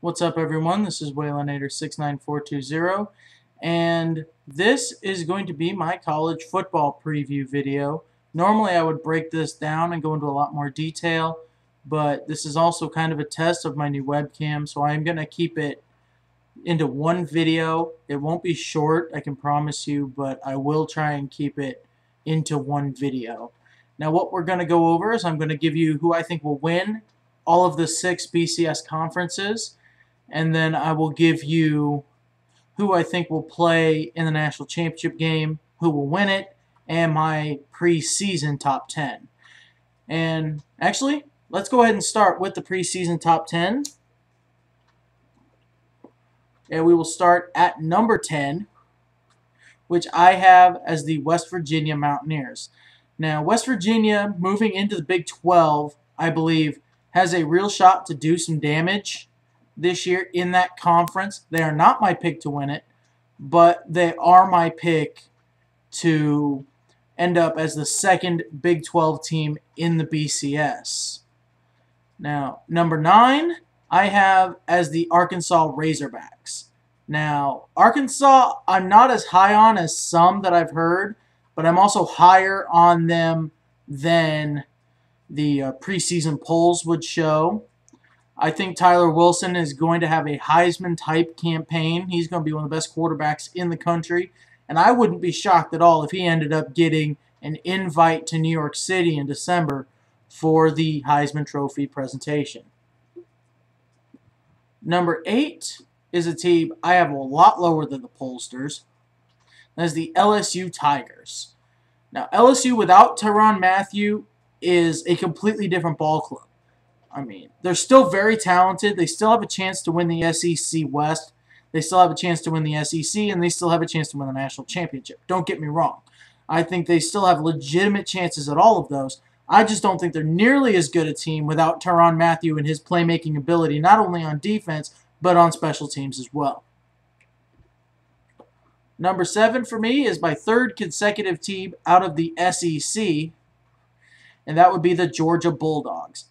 What's up, everyone? This is Waylanator69420, and this is going to be my college football preview video. Normally, I would break this down and go into a lot more detail, but this is also kind of a test of my new webcam, so I'm going to keep it into one video. It won't be short, I can promise you, but I will try and keep it into one video. Now, what we're going to go over is I'm going to give you who I think will win all of the 6 BCS conferences, and then I will give you who I think will play in the national championship game, who will win it, and my preseason top 10. And actually, let's go ahead and start with the preseason top 10. And we will start at number 10, which I have as the West Virginia Mountaineers. Now, West Virginia, moving into the Big 12, I believe, has a real shot to do some damage this year in that conference. They are not my pick to win it, but they are my pick to end up as the second Big 12 team in the BCS. Now, number 9, I have as the Arkansas Razorbacks. Now, Arkansas, I'm not as high on as some that I've heard, but I'm also higher on them than the preseason polls would show. I think Tyler Wilson is going to have a Heisman-type campaign. He's going to be one of the best quarterbacks in the country, and I wouldn't be shocked at all if he ended up getting an invite to New York City in December for the Heisman Trophy presentation. Number 8 is a team I have a lot lower than the pollsters. That is the LSU Tigers. Now, LSU without Tyrann Mathieu is a completely different ball club. I mean, they're still very talented. They still have a chance to win the SEC West. They still have a chance to win the SEC, and they still have a chance to win the national championship. Don't get me wrong. I think they still have legitimate chances at all of those. I just don't think they're nearly as good a team without Tyrann Mathieu and his playmaking ability, not only on defense, but on special teams as well. Number 7 for me is my third consecutive team out of the SEC, and that would be the Georgia Bulldogs.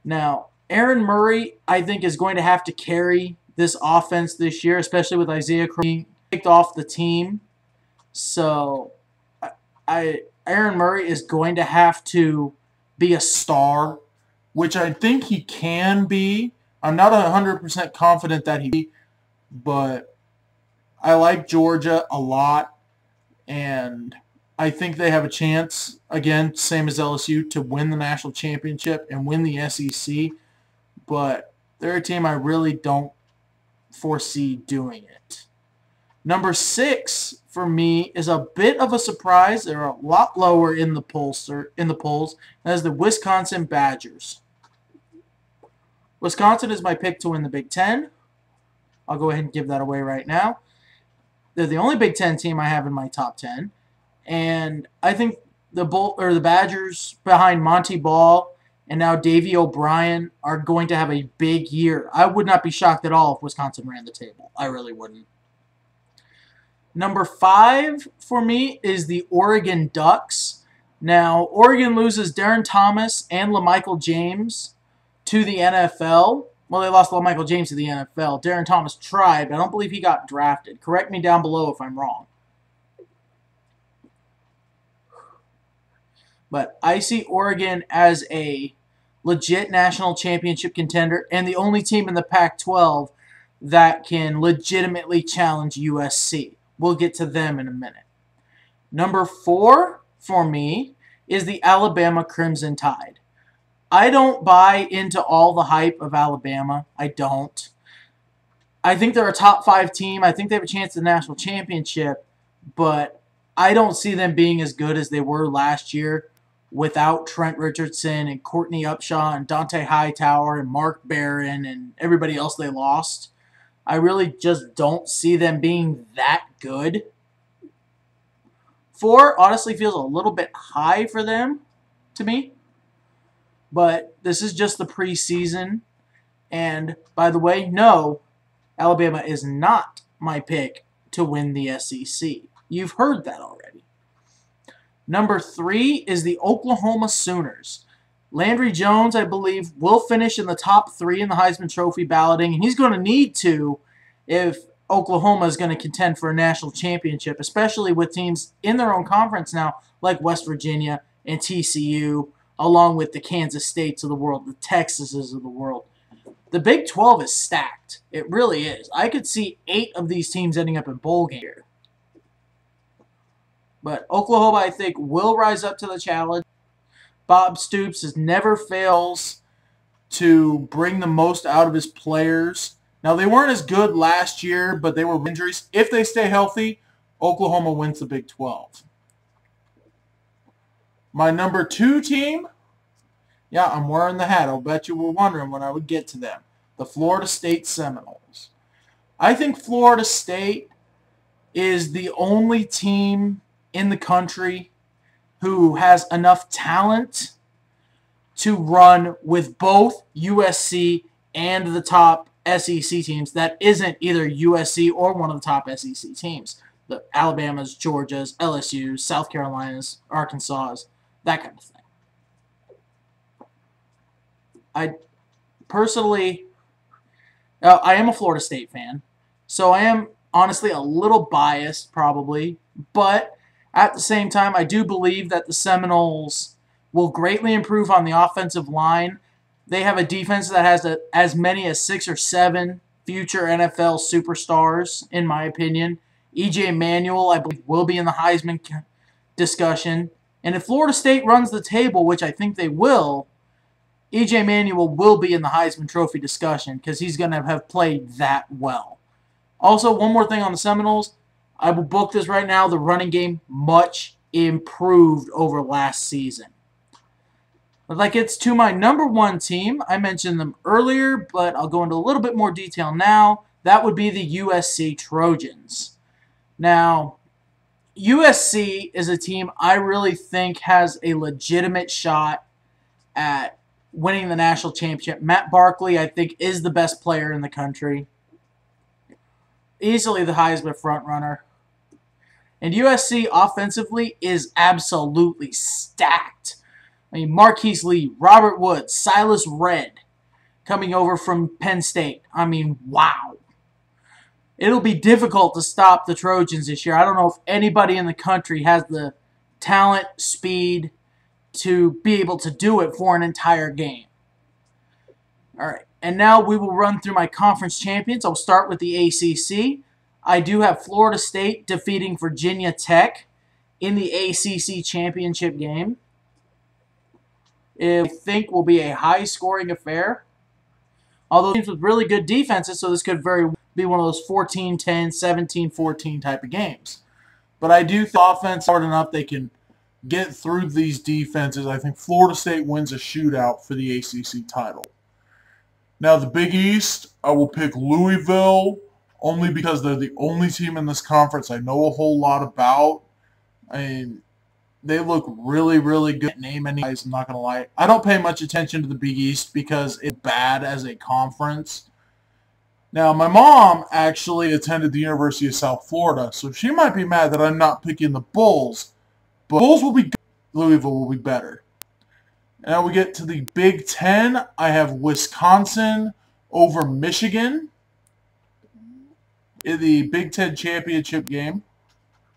Now, Aaron Murray, I think, is going to have to carry this offense this year, especially with Isaiah Crowell being kicked off the team. So, Aaron Murray is going to have to be a star, which I think he can be. I'm not 100% confident that he be, but I like Georgia a lot, and I think they have a chance, again, same as LSU, to win the national championship and win the SEC, but they're a team I really don't foresee doing it. Number 6 for me is a bit of a surprise. They're a lot lower in the polls. That is the Wisconsin Badgers. Wisconsin is my pick to win the Big Ten. I'll go ahead and give that away right now. They're the only Big Ten team I have in my top 10. And I think the Badgers behind Monty Ball and now Davey O'Brien are going to have a big year. I would not be shocked at all if Wisconsin ran the table. I really wouldn't. Number 5 for me is the Oregon Ducks. Now, Oregon loses Darren Thomas and LaMichael James to the NFL. Well, they lost LaMichael James to the NFL. Darren Thomas tried, but I don't believe he got drafted. Correct me down below if I'm wrong. But I see Oregon as a legit national championship contender and the only team in the Pac-12 that can legitimately challenge USC. We'll get to them in a minute. Number 4 for me is the Alabama Crimson Tide. I don't buy into all the hype of Alabama. I don't. I think they're a top 5 team. I think they have a chance at the national championship, but I don't see them being as good as they were last year without Trent Richardson and Courtney Upshaw and Dante Hightower and Mark Barron and everybody else they lost. I really just don't see them being that good. 4 honestly feels a little bit high for them to me. But this is just the preseason. And by the way, no, Alabama is not my pick to win the SEC. You've heard that already. Number 3 is the Oklahoma Sooners. Landry Jones, I believe, will finish in the top 3 in the Heisman Trophy balloting, and he's going to need to if Oklahoma is going to contend for a national championship, especially with teams in their own conference now, like West Virginia and TCU, along with the Kansas States of the world, the Texases of the world. The Big 12 is stacked. It really is. I could see 8 of these teams ending up in bowl game here. But Oklahoma, I think, will rise up to the challenge. Bob Stoops never fails to bring the most out of his players. Now, they weren't as good last year, but they were injuries. If they stay healthy, Oklahoma wins the Big 12. My number 2 team, yeah, I'm wearing the hat. I'll bet you were wondering when I would get to them. The Florida State Seminoles. I think Florida State is the only team in the country who has enough talent to run with both USC and the top SEC teams that isn't either USC or one of the top SEC teams. The Alabamas, Georgias, LSUs, South Carolinas, Arkansas, that kind of thing. I personally, I am a Florida State fan, so I am honestly a little biased probably, but at the same time, I do believe that the Seminoles will greatly improve on the offensive line. They have a defense that has as many as 6 or 7 future NFL superstars, in my opinion. E.J. Manuel, I believe, will be in the Heisman discussion. And if Florida State runs the table, which I think they will, E.J. Manuel will be in the Heisman Trophy discussion because he's going to have played that well. Also, one more thing on the Seminoles. I will book this right now. The running game much improved over last season. But that gets to my number 1 team. I mentioned them earlier, but I'll go into a little bit more detail now. That would be the USC Trojans. Now, USC is a team I really think has a legitimate shot at winning the national championship. Matt Barkley, I think, is the best player in the country. Easily the Heisman frontrunner. And USC offensively is absolutely stacked. I mean, Marquise Lee, Robert Woods, Silas Redd coming over from Penn State. I mean, wow. It'll be difficult to stop the Trojans this year. I don't know if anybody in the country has the talent, speed to be able to do it for an entire game. All right, and now we will run through my conference champions. I'll start with the ACC. I do have Florida State defeating Virginia Tech in the ACC championship game. I think will be a high-scoring affair. Although teams with really good defenses, so this could very well be one of those 14-10, 17-14 type of games. But I do think offense hard enough they can get through these defenses. I think Florida State wins a shootout for the ACC title. Now the Big East, I will pick Louisville only because they're the only team in this conference I know a whole lot about. I mean, they look really, really good. Name any guys, I'm not going to lie. I don't pay much attention to the Big East because it's bad as a conference. Now, my mom actually attended the University of South Florida, so she might be mad that I'm not picking the Bulls. But Bulls will be good. Louisville will be better. Now we get to the Big Ten. I have Wisconsin over Michigan in the Big Ten championship game.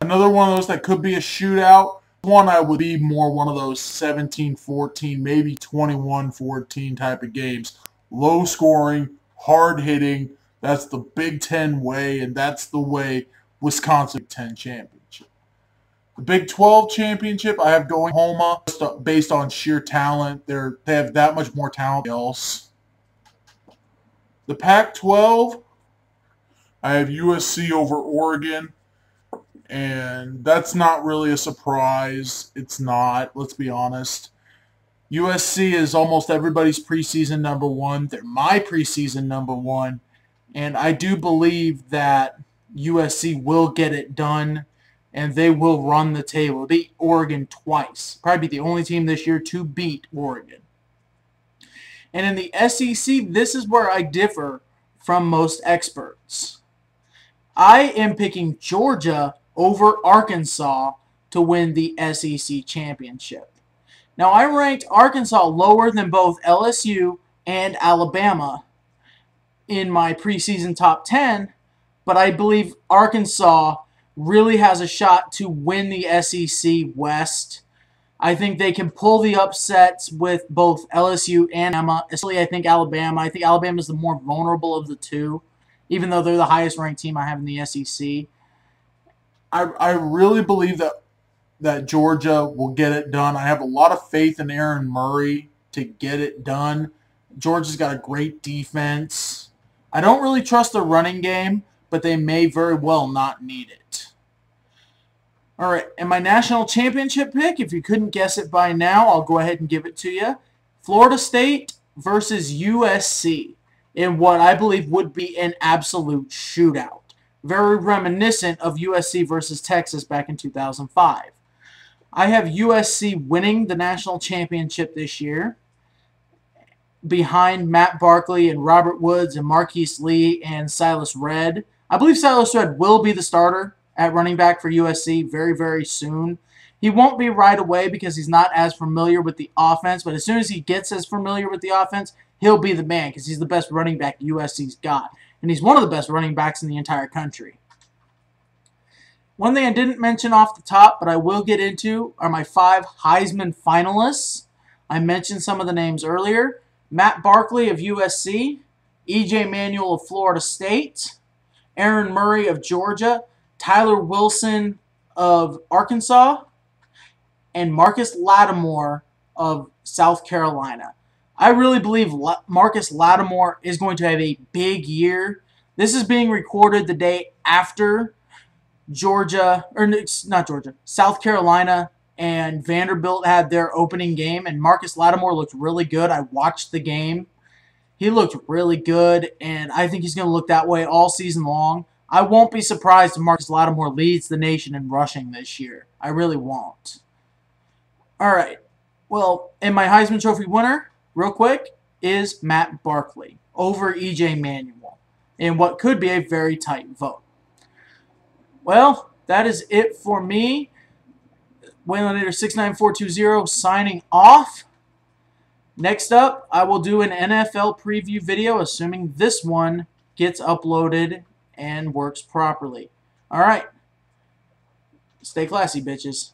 Another one of those that could be a shootout. One I would be more one of those 17-14, maybe 21-14 type of games. Low scoring, hard hitting. That's the Big Ten way, and that's the way Wisconsin Big Ten championship. The Big 12 championship I have going Oklahoma based on sheer talent. They have that much more talent than else. The Pac-12 I have USC over Oregon. And that's not really a surprise. It's not, let's be honest. USC is almost everybody's preseason number 1. They're my preseason number 1. And I do believe that USC will get it done. And they will run the table. Beat Oregon twice. Probably be the only team this year to beat Oregon. And in the SEC, this is where I differ from most experts. I am picking Georgia over Arkansas to win the SEC championship. Now, I ranked Arkansas lower than both LSU and Alabama in my preseason top 10, but I believe Arkansas really has a shot to win the SEC West. I think they can pull the upsets with both LSU and Alabama. Especially, I think Alabama. I think Alabama is the more vulnerable of the two, even though they're the highest ranked team I have in the SEC. I really believe that Georgia will get it done. I have a lot of faith in Aaron Murray to get it done. Georgia's got a great defense. I don't really trust the running game, but they may very well not need it. All right, and my national championship pick, if you couldn't guess it by now, I'll go ahead and give it to you. Florida State versus USC in what I believe would be an absolute shootout. Very reminiscent of USC versus Texas back in 2005. I have USC winning the national championship this year behind Matt Barkley and Robert Woods and Marquise Lee and Silas Redd. I believe Silas Redd will be the starter at running back for USC very, very soon. He won't be right away because he's not as familiar with the offense, but as soon as he gets as familiar with the offense, he'll be the man because he's the best running back USC's got. And he's one of the best running backs in the entire country. One thing I didn't mention off the top, but I will get into, are my 5 Heisman finalists. I mentioned some of the names earlier. Matt Barkley of USC, E.J. Manuel of Florida State, Aaron Murray of Georgia, Tyler Wilson of Arkansas, and Marcus Lattimore of South Carolina. I really believe Marcus Lattimore is going to have a big year. This is being recorded the day after South Carolina and Vanderbilt had their opening game, and Marcus Lattimore looked really good. I watched the game. He looked really good, and I think he's going to look that way all season long. I won't be surprised if Marcus Lattimore leads the nation in rushing this year. I really won't. All right. Well, and my Heisman Trophy winner, real quick, is Matt Barkley over E.J. Manuel in what could be a very tight vote. Well, that is it for me. Waylander 69420 signing off. Next up, I will do an NFL preview video, assuming this one gets uploaded and works properly. All right. Stay classy, bitches.